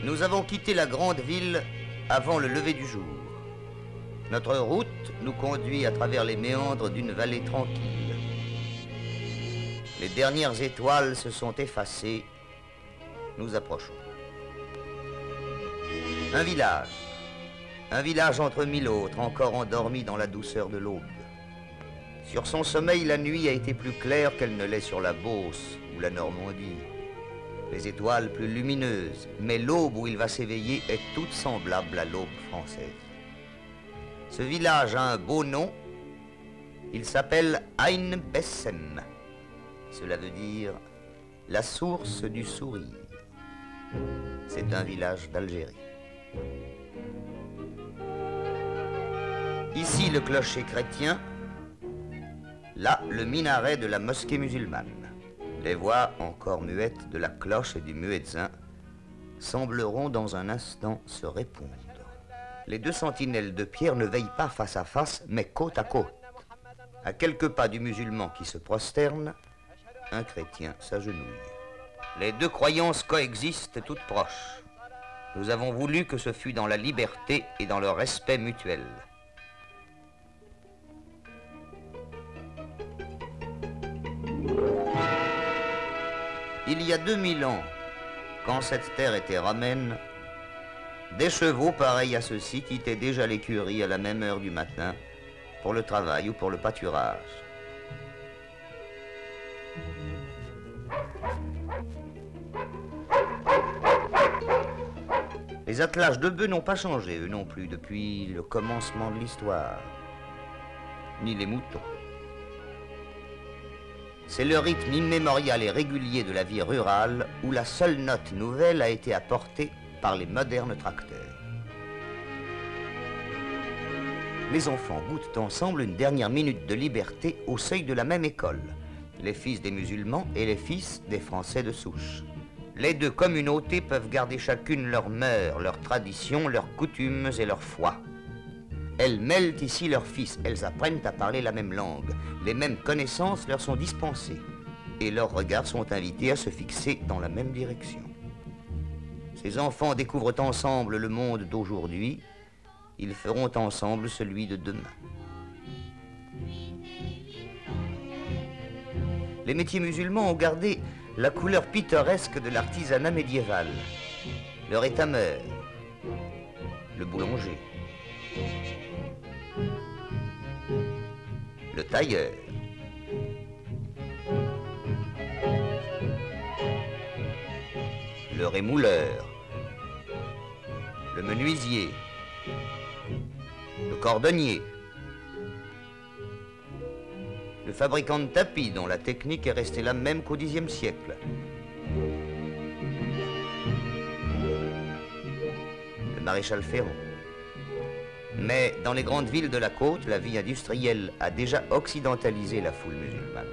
Nous avons quitté la grande ville avant le lever du jour. Notre route nous conduit à travers les méandres d'une vallée tranquille. Les dernières étoiles se sont effacées. Nous approchons. Un village entre mille autres, encore endormi dans la douceur de l'aube. Sur son sommeil, la nuit a été plus claire qu'elle ne l'est sur la Beauce ou la Normandie. Les étoiles plus lumineuses, mais l'aube où il va s'éveiller est toute semblable à l'aube française. Ce village a un beau nom, il s'appelle Ain Bessem. Cela veut dire la source du sourire. C'est un village d'Algérie. Ici le clocher chrétien, là le minaret de la mosquée musulmane. Les voix encore muettes de la cloche et du muezzin sembleront dans un instant se répondre. Les deux sentinelles de pierre ne veillent pas face à face, mais côte à côte. À quelques pas du musulman qui se prosterne, un chrétien s'agenouille. Les deux croyances coexistent toutes proches. Nous avons voulu que ce fût dans la liberté et dans le respect mutuel. Il y a 2000 ans, quand cette terre était ramène, des chevaux pareils à ceux-ci quittaient déjà l'écurie à la même heure du matin pour le travail ou pour le pâturage. Les attelages de bœufs n'ont pas changé, eux non plus, depuis le commencement de l'histoire, ni les moutons. C'est le rythme immémorial et régulier de la vie rurale où la seule note nouvelle a été apportée par les modernes tracteurs. Les enfants goûtent ensemble une dernière minute de liberté au seuil de la même école, les fils des musulmans et les fils des Français de souche. Les deux communautés peuvent garder chacune leurs mœurs, leurs traditions, leurs coutumes et leur foi. Elles mêlent ici leurs fils, elles apprennent à parler la même langue, les mêmes connaissances leur sont dispensées, et leurs regards sont invités à se fixer dans la même direction. Ces enfants découvrent ensemble le monde d'aujourd'hui, ils feront ensemble celui de demain. Les métiers musulmans ont gardé la couleur pittoresque de l'artisanat médiéval. Leur étameur, le boulanger, le tailleur, le rémouleur, le menuisier, le cordonnier, le fabricant de tapis dont la technique est restée la même qu'au Xe siècle, le maréchal Ferrand. Mais dans les grandes villes de la côte, la vie industrielle a déjà occidentalisé la foule musulmane.